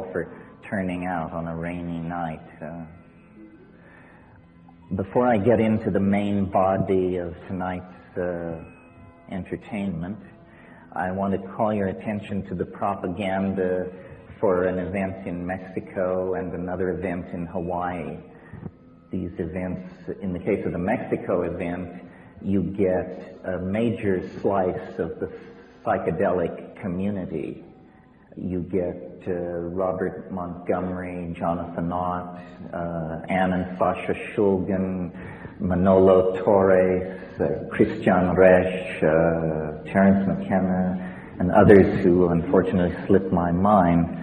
all for turning out on a rainy night. Before I get into the main body of tonight's entertainment, I want to call your attention to the propaganda for an event in Mexico and another event in Hawaii. These events, in the case of the Mexico event, you get a major slice of the psychedelic community. You get Robert Montgomery, Jonathan Ott, Ann and Sasha Shulgin, Manolo Torres, Christian Resch, Terence Mckenna, and others who unfortunately slipped my mind,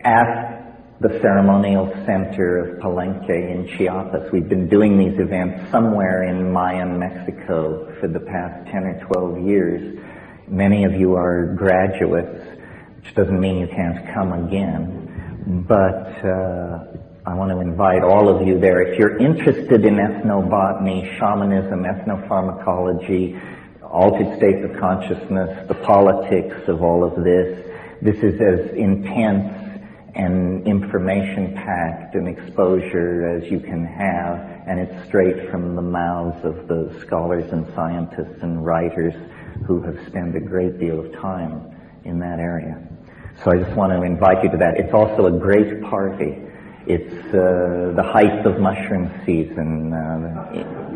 at the ceremonial center of Palenque in Chiapas. We've been doing these events somewhere in Mayan Mexico for the past 10 or 12 years. Many of you are graduates, which doesn't mean you can't come again, but I want to invite all of you there. If you're interested in ethnobotany, shamanism, ethnopharmacology, altered states of consciousness, the politics of all of this is as intense and information-packed an exposure as you can have, and it's straight from the mouths of the scholars and scientists and writers who have spent a great deal of time in that area. So I just want to invite you to that. It's also a great party. It's the height of mushroom season.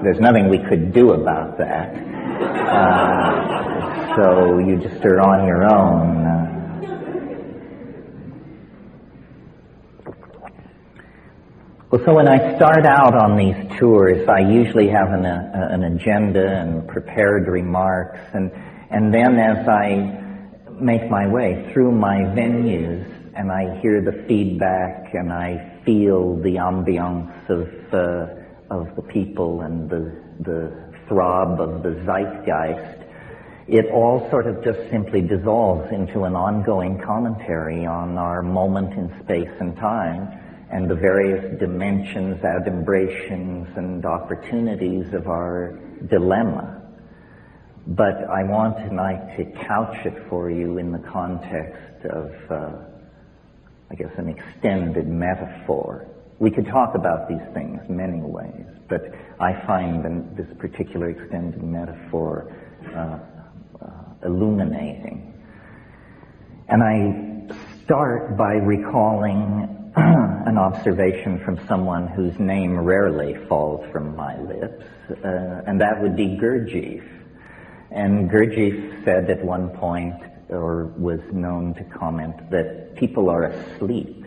There's nothing we could do about that. So you just are on your own. Well, so when I start out on these tours, I usually have an agenda and prepared remarks, and then as I make my way through my venues and I hear the feedback and I feel the ambiance of the people and the throb of the zeitgeist, it all sort of just simply dissolves into an ongoing commentary on our moment in space and time and the various dimensions, adumbrations, and opportunities of our dilemma. But I want tonight to couch it for you in the context of, I guess, an extended metaphor. We could talk about these things many ways, but I find this particular extended metaphor illuminating. And I start by recalling an observation from someone whose name rarely falls from my lips, and that would be Gurdjieff. And Gurdjieff said at one point, or was known to comment, that people are asleep,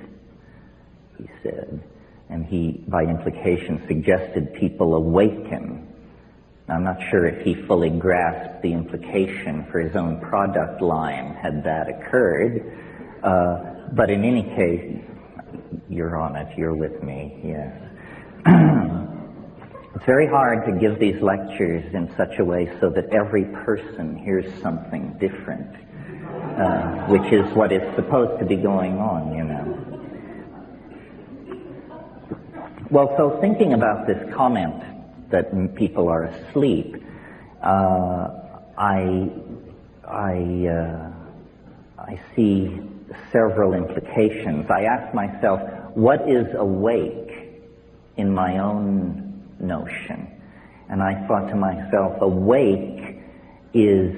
he said. And he, by implication, suggested people awaken. Now, I'm not sure if he fully grasped the implication for his own product line had that occurred, but in any case, you're on it, you're with me, yes. It's very hard to give these lectures in such a way so that every person hears something different, which is what is supposed to be going on, you know. Well, so thinking about this comment that people are asleep, I see several implications. I ask myself, what is awake in my own notion? And I thought to myself, awake is,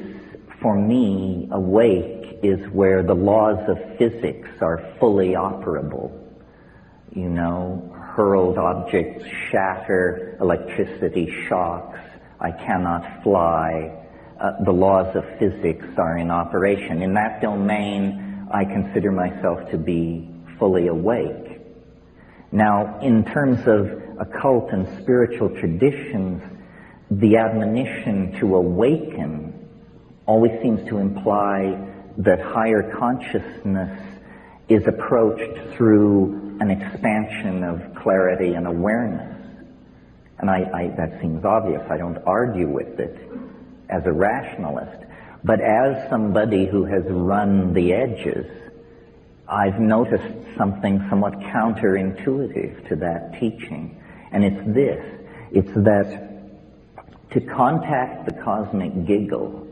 for me, awake is where the laws of physics are fully operable. You know, hurled objects shatter, electricity shocks, I cannot fly. The laws of physics are in operation. In that domain, I consider myself to be fully awake. Now, in terms of occult and spiritual traditions, the admonition to awaken always seems to imply that higher consciousness is approached through an expansion of clarity and awareness. And that seems obvious. I don't argue with it as a rationalist. But as somebody who has run the edges, I've noticed something somewhat counterintuitive to that teaching. And it's this. It's that to contact the cosmic giggle,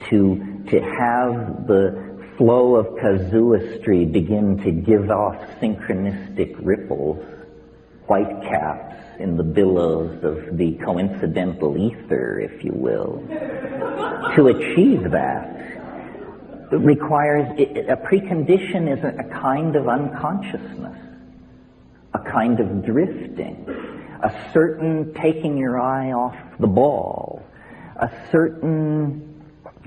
to have the flow of casuistry begin to give off synchronistic ripples, white caps in the billows of the coincidental ether, if you will. To achieve that requires, a precondition is a kind of unconsciousness, a kind of drifting, a certain taking your eye off the ball, a certain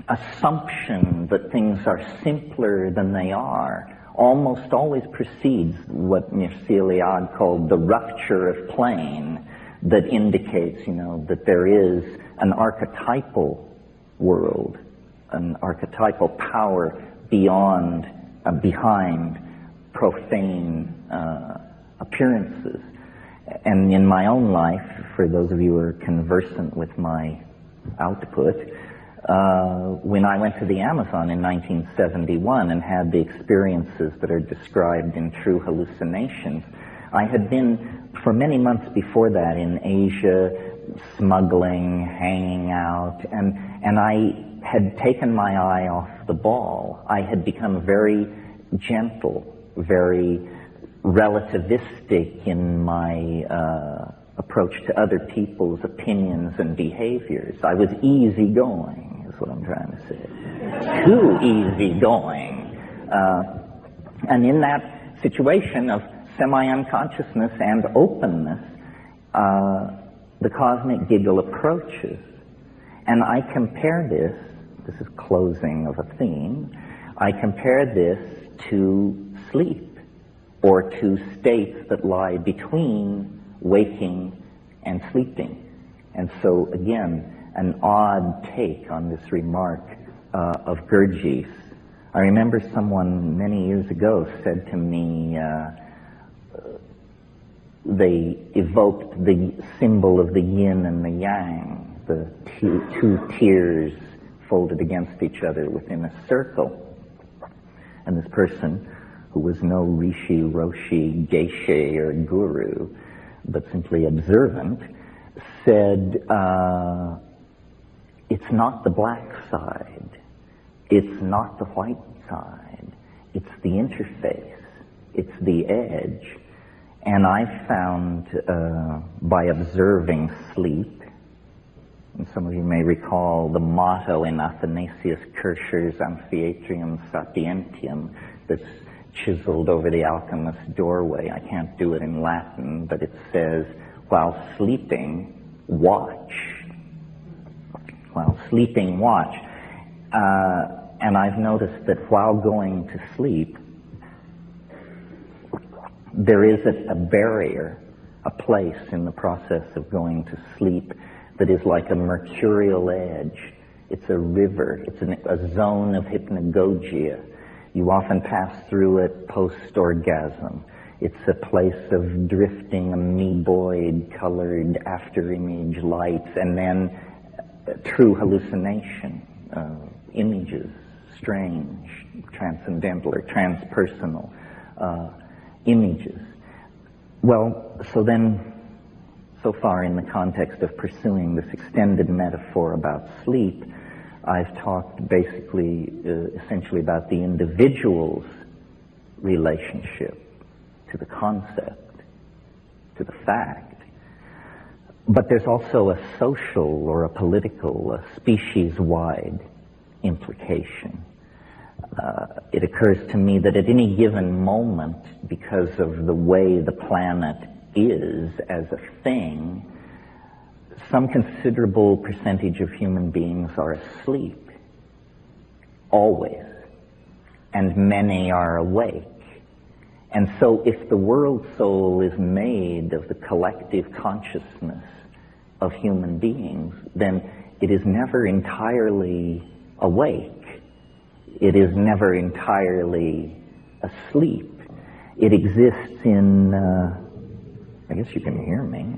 assumption that things are simpler than they are, almost always precedes what Mircea called the rupture of plane, that indicates, that there is an archetypal world, an archetypal power behind profane appearances. And in my own life, for those of you who are conversant with my output, when I went to the Amazon in 1971 and had the experiences that are described in True Hallucinations, I had been, for many months before that, in Asia, smuggling, hanging out, and I had taken my eye off the ball. I had become very gentle, very relativistic in my approach to other people's opinions and behaviors. I was easygoing, is what I'm trying to say. Too easygoing. And in that situation of semi-unconsciousness and openness, the cosmic giggle approaches. And I compare this is closing of a theme, I compare this to sleep, or to states that lie between waking and sleeping. And so, again, an odd take on this remark of Gurdjieff's. I remember someone many years ago said to me, they evoked the symbol of the yin and the yang, the two tears folded against each other within a circle. And this person, who was no rishi, roshi, geshe, or guru, but simply observant, said, it's not the black side, it's not the white side, it's the interface, it's the edge. And I found, by observing sleep, and some of you may recall the motto in Athanasius Kircher's Amphiatrium Sapientium that's chiseled over the alchemist's doorway. I can't do it in Latin, but it says, while sleeping, watch. While sleeping, watch. And I've noticed that while going to sleep, there is a barrier, a place in the process of going to sleep that is like a mercurial edge. It's a river. It's a zone of hypnagogia. You often pass through it post-orgasm. It's a place of drifting amoeboid colored after-image lights, and then true hallucination, images, strange, transcendental or transpersonal images. Well, so far in the context of pursuing this extended metaphor about sleep, I've talked basically, essentially about the individual's relationship to the concept, to the fact. But there's also a social or a political, a species-wide implication. It occurs to me that at any given moment, because of the way the planet is as a thing, some considerable percentage of human beings are asleep, always, and many are awake. And so if the world soul is made of the collective consciousness of human beings, then it is never entirely awake. It is never entirely asleep. It exists in, I guess you can hear me.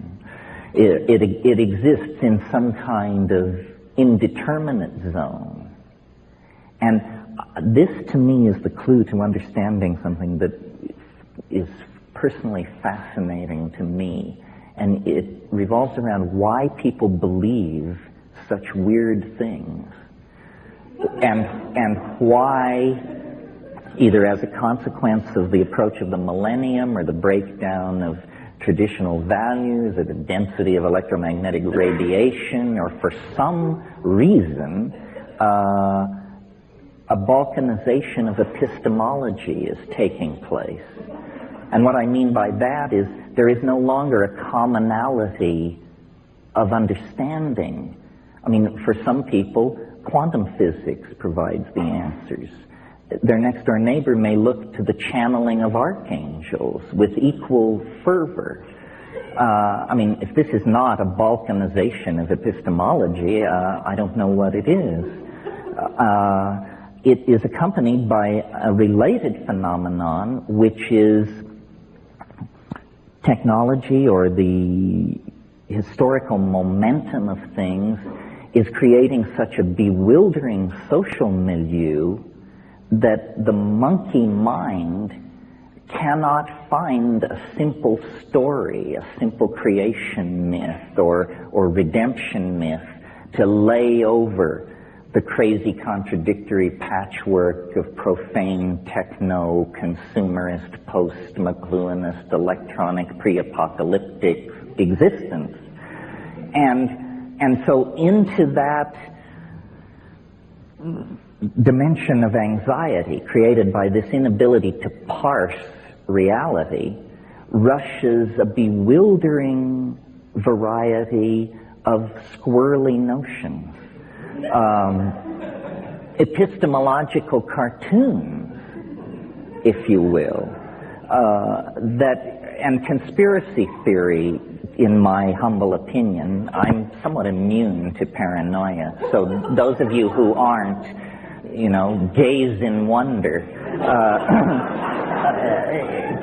It exists in some kind of indeterminate zone. And this, to me, is the clue to understanding something that is personally fascinating to me. And it revolves around why people believe such weird things. And why either as a consequence of the approach of the millennium or the breakdown of traditional values or the density of electromagnetic radiation, or for some reason, a balkanization of epistemology is taking place. And what I mean by that is there is no longer a commonality of understanding. I mean, for some people, quantum physics provides the answers. Their next-door neighbor may look to the channeling of archangels with equal fervor. I mean, if this is not a balkanization of epistemology, I don't know what it is. It is accompanied by a related phenomenon, which is technology, or the historical momentum of things is creating such a bewildering social milieu that the monkey mind cannot find a simple story, a simple creation myth or redemption myth to lay over the crazy contradictory patchwork of profane techno, consumerist, post-McLuhanist, electronic, pre-apocalyptic existence. And so into that dimension of anxiety created by this inability to parse reality rushes a bewildering variety of squirrely notions. Epistemological cartoons, if you will, and conspiracy theory, in my humble opinion, I'm somewhat immune to paranoia. So those of you who aren't, gaze in wonder.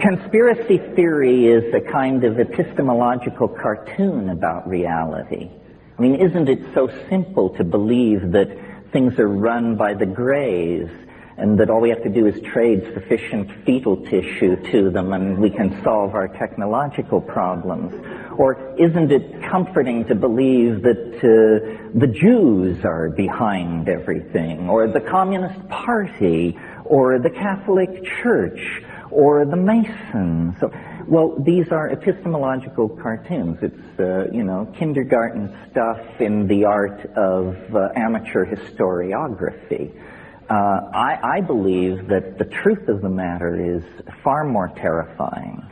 Conspiracy theory is a kind of epistemological cartoon about reality. I mean, isn't it so simple to believe that things are run by the Greys and that all we have to do is trade sufficient fetal tissue to them and we can solve our technological problems? Or isn't it comforting to believe that the Jews are behind everything, or the Communist Party, or the Catholic Church, or the Masons? Well, these are epistemological cartoons. It's, kindergarten stuff in the art of amateur historiography. I believe that the truth of the matter is far more terrifying.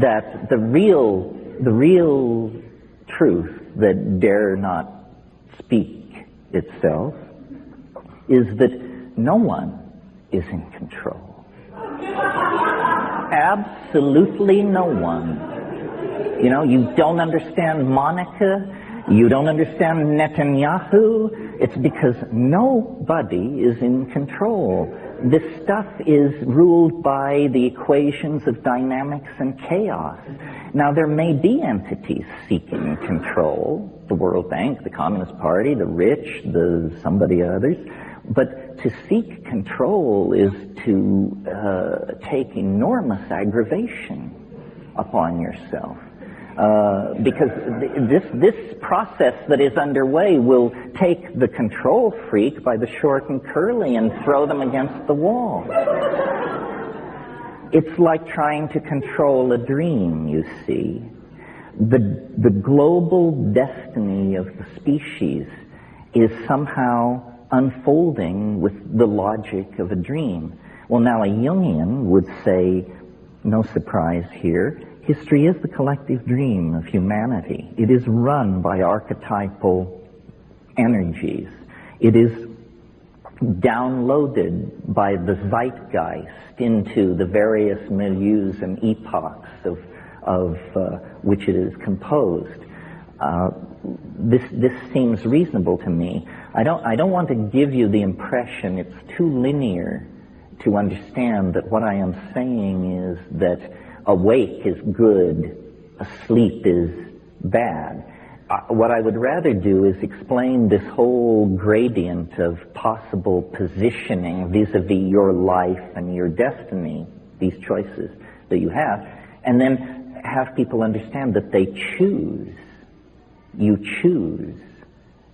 That the real truth that dare not speak itself is that no one is in control. Absolutely no one. You don't understand Monica, you don't understand Netanyahu. It's because nobody is in control. This stuff is ruled by the equations of dynamics and chaos. Now, there may be entities seeking control, the World Bank, the Communist Party, the rich, somebody others, but to seek control is to take enormous aggravation upon yourself. Because this process that is underway will take the control freak by the short and curly and throw them against the wall. It's like trying to control a dream, you see. The global destiny of the species is somehow unfolding with the logic of a dream. Well, now a Jungian would say, no surprise here, history is the collective dream of humanity. It is run by archetypal energies. It is downloaded by the zeitgeist into the various milieus and epochs of which it is composed. This seems reasonable to me. I don't want to give you the impression it's too linear to understand that what I am saying is that awake is good, asleep is bad. What I would rather do is explain this whole gradient of possible positioning vis-a-vis your life and your destiny, these choices that you have, and then have people understand that they choose. You choose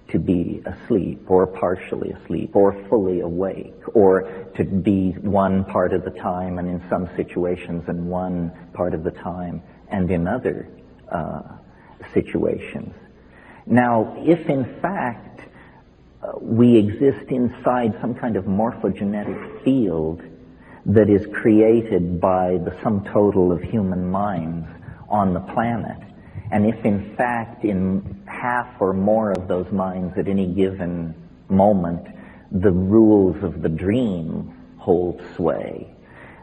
to be asleep or partially asleep or fully awake, or to be one part of the time and in some situations and one part of the time and in other situations. Now, if in fact we exist inside some kind of morphogenetic field that is created by the sum total of human minds on the planet, and if in fact in half or more of those minds at any given moment the rules of the dream hold sway,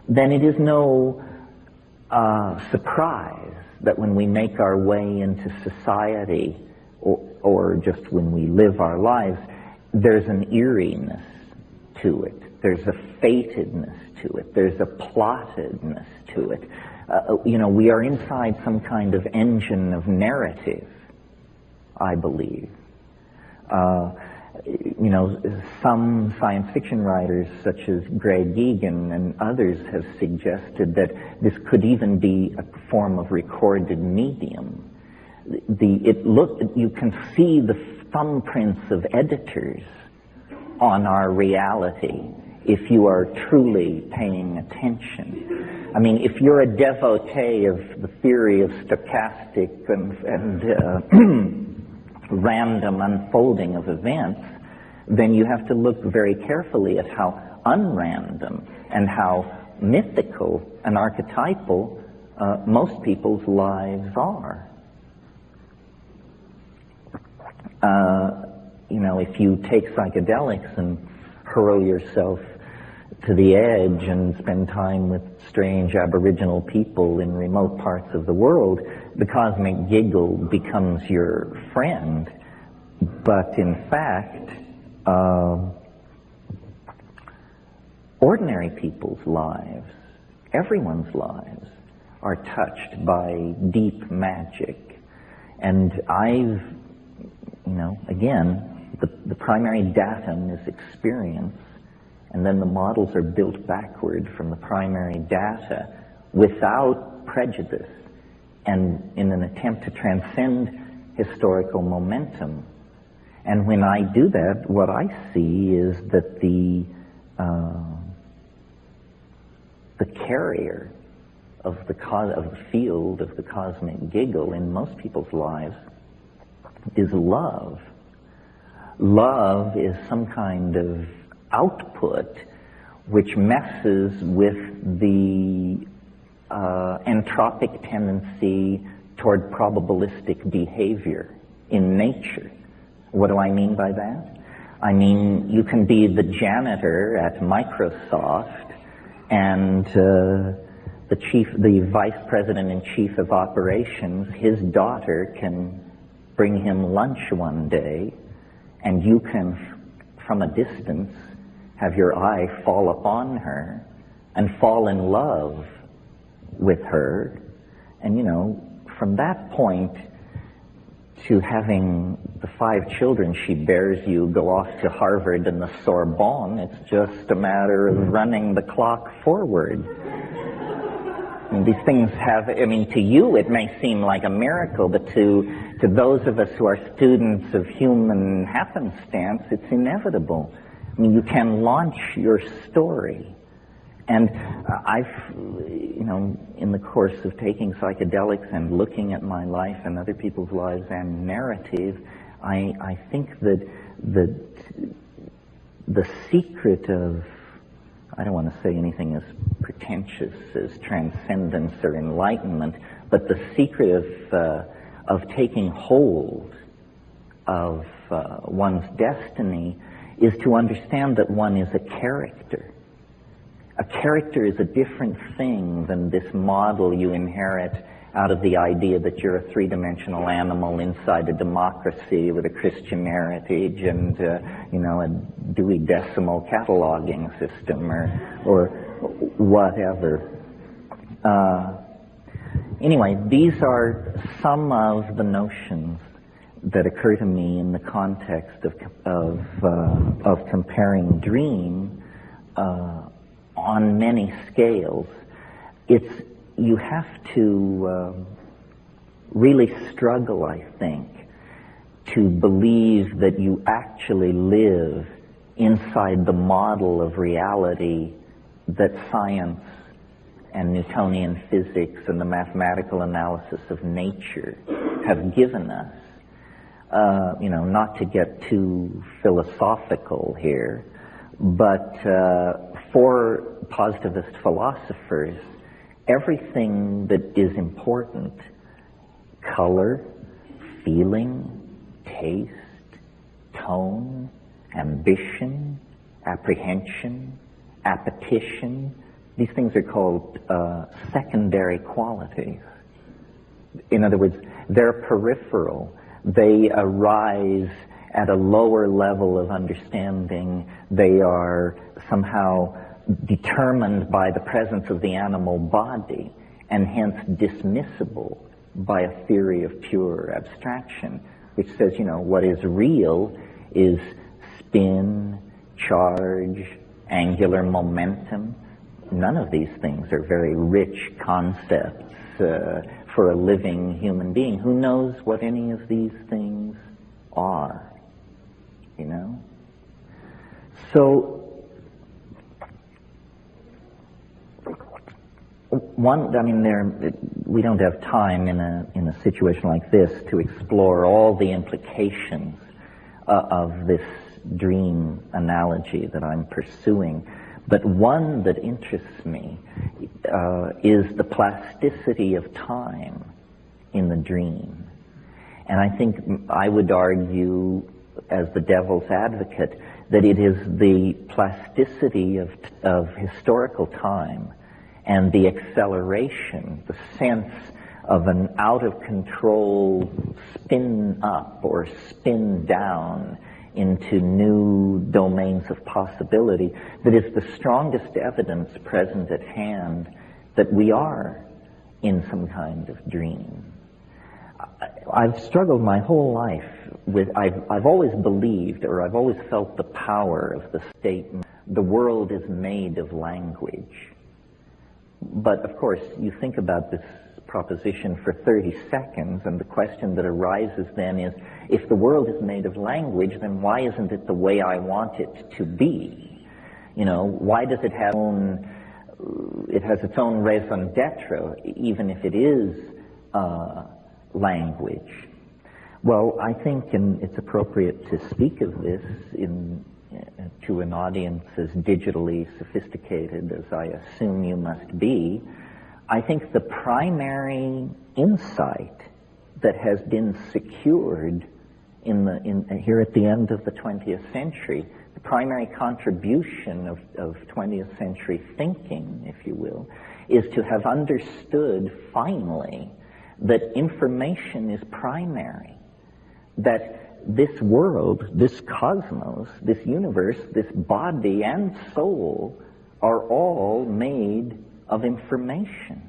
then it is no surprise that when we make our way into society, or just when we live our lives, there's an eeriness to it. There's a fatedness to it. There's a plottedness to it. We are inside some kind of engine of narrative, I believe. Some science fiction writers, such as Greg Egan and others, have suggested that this could even be a form of recorded medium. You can see the thumbprints of editors on our reality if you are truly paying attention. I mean, if you're a devotee of the theory of stochastic and random unfolding of events, then you have to look very carefully at how unrandom and how mythical and archetypal most people's lives are. If you take psychedelics and hurl yourself to the edge and spend time with strange Aboriginal people in remote parts of the world, the cosmic giggle becomes your friend. But in fact, ordinary people's lives, everyone's lives, are touched by deep magic. And again, the primary datum is experience, and then the models are built backward from the primary data without prejudice and in an attempt to transcend historical momentum. And when I do that, what I see is that the carrier of the field of the cosmic giggle in most people's lives is love. Love is some kind of output which messes with the entropic tendency toward probabilistic behavior in nature. What do I mean by that? I mean, you can be the janitor at Microsoft and the vice president and chief of operations, his daughter can bring him lunch one day, and you can, from a distance, have your eye fall upon her and fall in love with her. And from that point to having the 5 children she bears you go off to Harvard and the Sorbonne, it's just a matter of running the clock forward. And these things to you it may seem like a miracle, but to those of us who are students of human happenstance, it's inevitable. You can launch your story. And I've, in the course of taking psychedelics and looking at my life and other people's lives and narrative, I think that the secret of, I don't want to say anything as pretentious as transcendence or enlightenment, but the secret of taking hold of one's destiny is to understand that one is a character. A character is a different thing than this model you inherit out of the idea that you're a three-dimensional animal inside a democracy with a Christian heritage and, a Dewey Decimal cataloging system or whatever. Anyway, these are some of the notions that occur to me in the context of comparing dream on many scales. You have to really struggle, I think, to believe that you actually live inside the model of reality that science and Newtonian physics and the mathematical analysis of nature have given us. Not to get too philosophical here, but for positivist philosophers, everything that is important, color, feeling, taste, tone, ambition, apprehension, appetition, these things are called secondary qualities. In other words, they're peripheral. They arise at a lower level of understanding. They are somehow determined by the presence of the animal body and hence dismissible by a theory of pure abstraction, which says, what is real is spin, charge, angular momentum. None of these things are very rich concepts for a living human being. Who knows what any of these things are? So, we don't have time in a situation like this to explore all the implications of this dream analogy that I'm pursuing. But one that interests me is the plasticity of time in the dream. And I think I would argue, as the devil's advocate, that it is the plasticity of historical time and the acceleration, the sense of an out-of-control spin up or spin down into new domains of possibility that is the strongest evidence present at hand that we are in some kind of dream. I've struggled my whole life with, I've always believed, or I've always felt the power of the statement, the world is made of language. But of course, you think about this proposition for 30 seconds, and the question that arises then is, if the world is made of language, then why isn't it the way I want it to be? Why does it have it has its own raison d'etre, even if it is language? Well, I think it's appropriate to speak of this to an audience as digitally sophisticated as I assume you must be. I think the primary insight that has been secured here at the end of the 20th century, the primary contribution of 20th century thinking, if you will, is to have understood finally that information is primary, that this world, this cosmos, this universe, this body and soul are all made of information.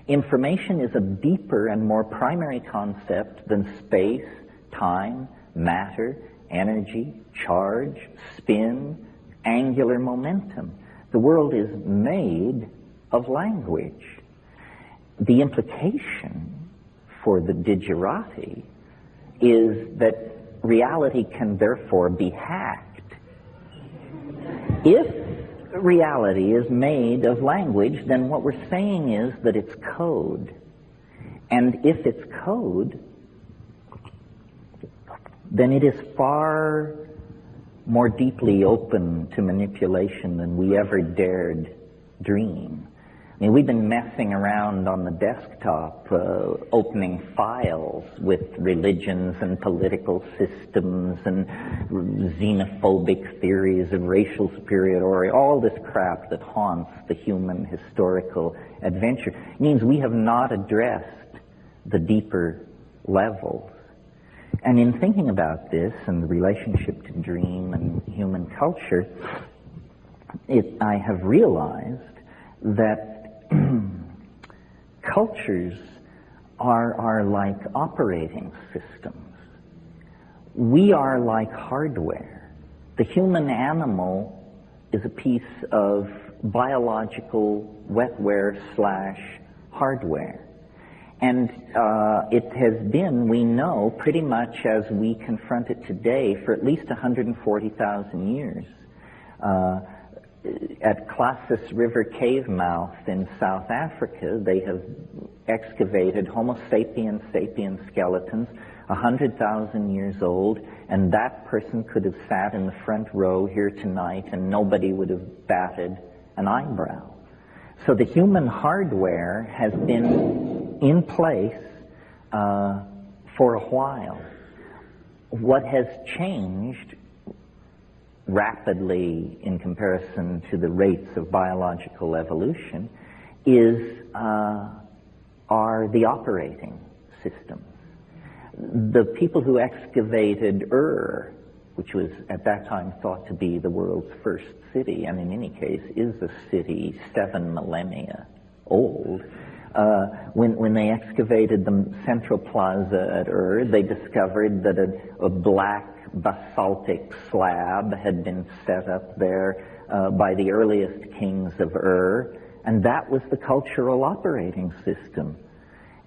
Information is a deeper and more primary concept than space, time, matter, energy, charge, spin, angular momentum. The world is made of language. The implication for the digerati is that reality can therefore be hacked. If reality is made of language, then what we're saying is that it's code. And if it's code, then it is far more deeply open to manipulation than we ever dared dream. We've been messing around on the desktop, opening files with religions and political systems and xenophobic theories of racial superiority, all this crap that haunts the human historical adventure. It means we have not addressed the deeper levels. And in thinking about this and the relationship to dream and human culture, I have realized that cultures are like operating systems. We are like hardware. The human animal is a piece of biological wetware / hardware. And it has been, we know, pretty much as we confront it today for at least 140,000 years. At Klassus River cave mouth in South Africa, they have excavated Homo sapiens sapiens skeletons 100,000 years old, and that person could have sat in the front row here tonight and nobody would have batted an eyebrow. So the human hardware has been in place for a while. What has changed rapidly in comparison to the rates of biological evolution are the operating systems. The people who excavated Ur, which was at that time thought to be the world's first city, and in any case is a city 7 millennia old, when they excavated the central plaza at Ur, they discovered that a black basaltic slab had been set up there by the earliest kings of Ur, and that was the cultural operating system.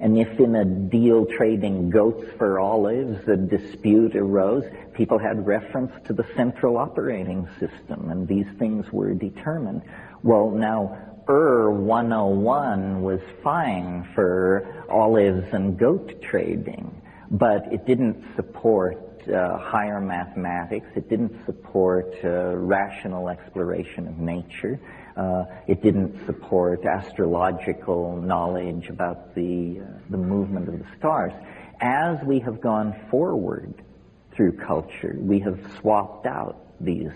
And if in a deal trading goats for olives a dispute arose, people had reference to the central operating system, and these things were determined. Well, now, Ur 101 was fine for olives and goat trading, but it didn't support higher mathematics. It didn't support rational exploration of nature. It didn't support astrological knowledge about the movement of the stars. As we have gone forward through culture, we have swapped out these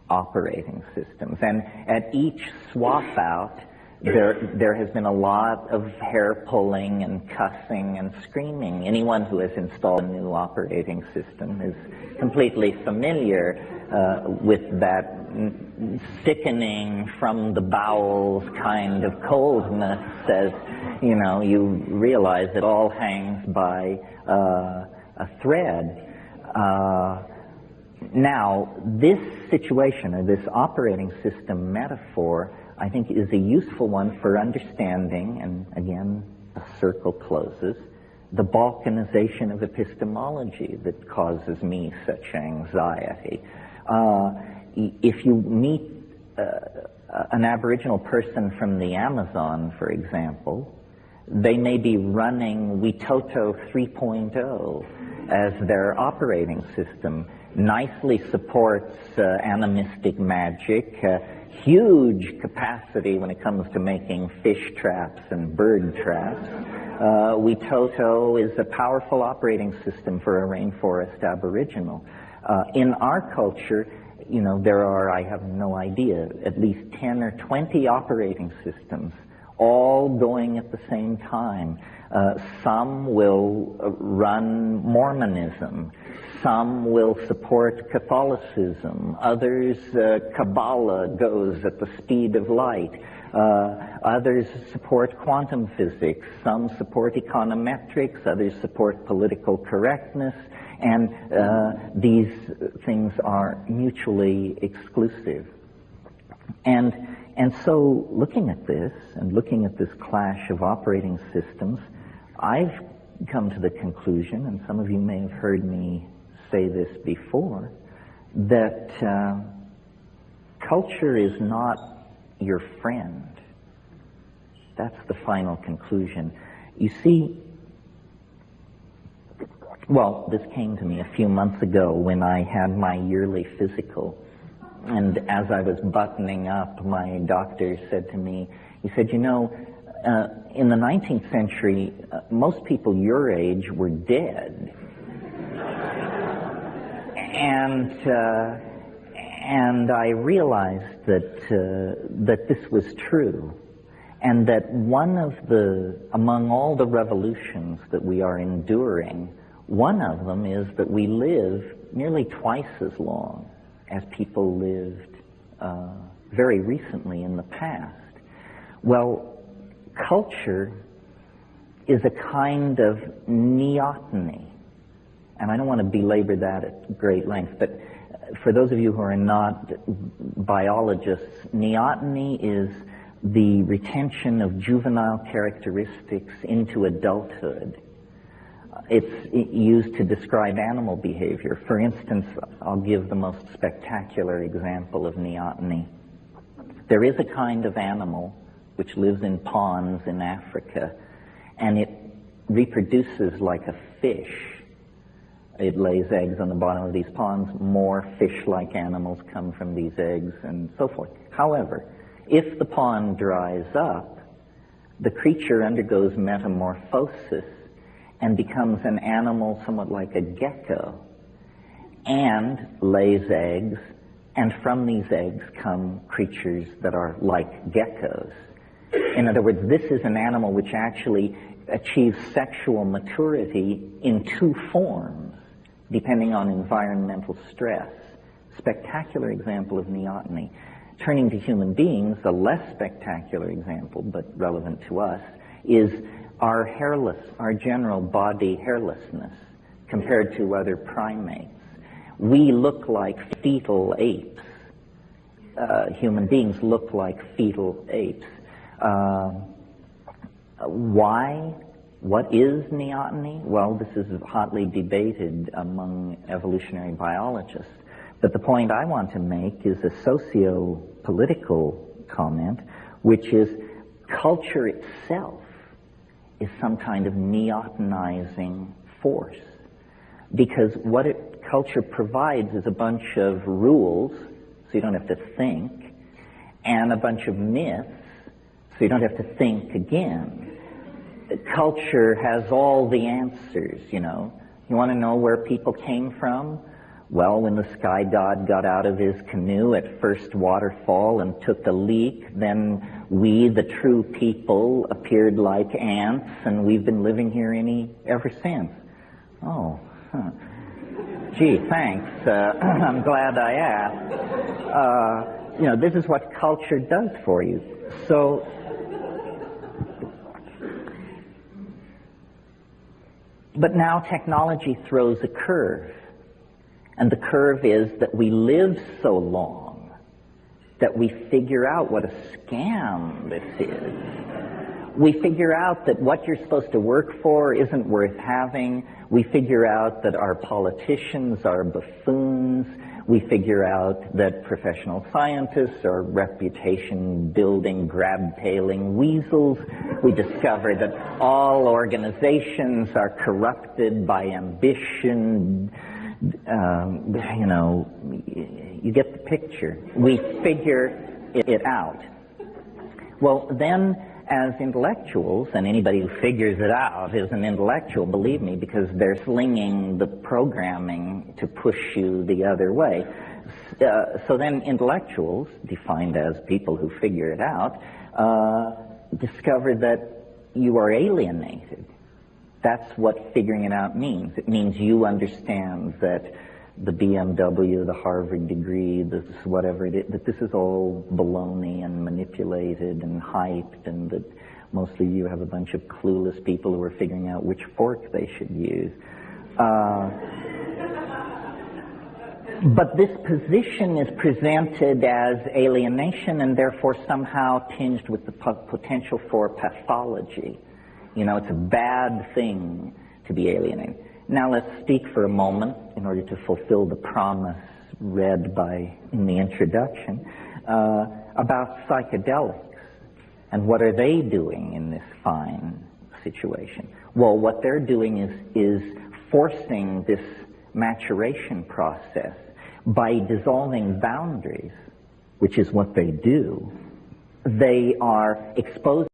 operating systems. And at each swap out, there has been a lot of hair pulling and cussing and screaming. Anyone who has installed a new operating system is completely familiar with that sickening from the bowels kind of coldness, as you realize it all hangs by a thread. Now, this situation, or this operating system metaphor, I think is a useful one for understanding, and again, a circle closes, the balkanization of epistemology that causes me such anxiety. If you meet an Aboriginal person from the Amazon, for example, they may be running Witoto 3.0 as their operating system. Nicely supports animistic magic, huge capacity when it comes to making fish traps and bird traps. Witoto is a powerful operating system for a rainforest aboriginal. In our culture, there are, I have no idea, at least 10 or 20 operating systems, all going at the same time. Some will run Mormonism. Some will support Catholicism. Others, Kabbalah goes at the speed of light. Others support quantum physics. Some support econometrics. Others support political correctness. And these things are mutually exclusive. And so looking at this, and looking at this clash of operating systems, I've come to the conclusion, and some of you may have heard me say this before, that culture is not your friend. That's the final conclusion. You see, well, this came to me a few months ago when I had my yearly physical. And as I was buttoning up, my doctor said to me, he said, in the 19th century, most people your age were dead. And I realized that this was true, and that among all the revolutions that we are enduring, one of them is that we live nearly twice as long as people lived very recently in the past. Well, culture is a kind of neoteny. And I don't want to belabor that at great length, but for those of you who are not biologists, neoteny is the retention of juvenile characteristics into adulthood. It's used to describe animal behavior. For instance, I'll give the most spectacular example of neoteny. There is a kind of animal which lives in ponds in Africa, and it reproduces like a fish. It lays eggs on the bottom of these ponds. More fish-like animals come from these eggs, and so forth. However, if the pond dries up, the creature undergoes metamorphosis and becomes an animal somewhat like a gecko, and lays eggs, and from these eggs come creatures that are like geckos. In other words, this is an animal which actually achieves sexual maturity in two forms, depending on environmental stress. Spectacular example of neoteny. Turning to human beings, a less spectacular example, but relevant to us, is our general body hairlessness compared to other primates. We look like fetal apes. Human beings look like fetal apes. Why? What is neoteny? Well, this is hotly debated among evolutionary biologists. But the point I want to make is a socio-political comment, which is culture itself is some kind of neotenizing force. Because what culture provides is a bunch of rules, so you don't have to think, and a bunch of myths, so you don't have to think again. Culture has all the answers, you know. You want to know where people came from? Well, when the sky god got out of his canoe at first waterfall and took a leak, then we, the true people, appeared like ants, and we've been living here ever since. Oh, huh. Gee, thanks. I'm glad I asked. You know, this is what culture does for you. So, but now technology throws a curve. And the curve is that we live so long that we figure out what a scam this is. We figure out that what you're supposed to work for isn't worth having. We figure out that our politicians are buffoons. We figure out that professional scientists are reputation-building, grab-tailing weasels. We discover that all organizations are corrupted by ambition. You know, you get the picture. We figure it out. Well, then, as intellectuals, and anybody who figures it out is an intellectual, believe me, because they're slinging the programming to push you the other way. So then intellectuals, defined as people who figure it out, discover that you are alienated. That's what figuring it out means. It means you understand that the BMW, the Harvard degree, this whatever it is, that this is all baloney and manipulated and hyped, and that mostly you have a bunch of clueless people who are figuring out which fork they should use. But this position is presented as alienation and therefore somehow tinged with the potential for pathology. You know, it's a bad thing to be alienated. Now let's speak for a moment, in order to fulfill the promise read in the introduction, about psychedelics. And what are they doing in this fine situation? Well, what they're doing is forcing this maturation process by dissolving boundaries, which is what they do. They are exposing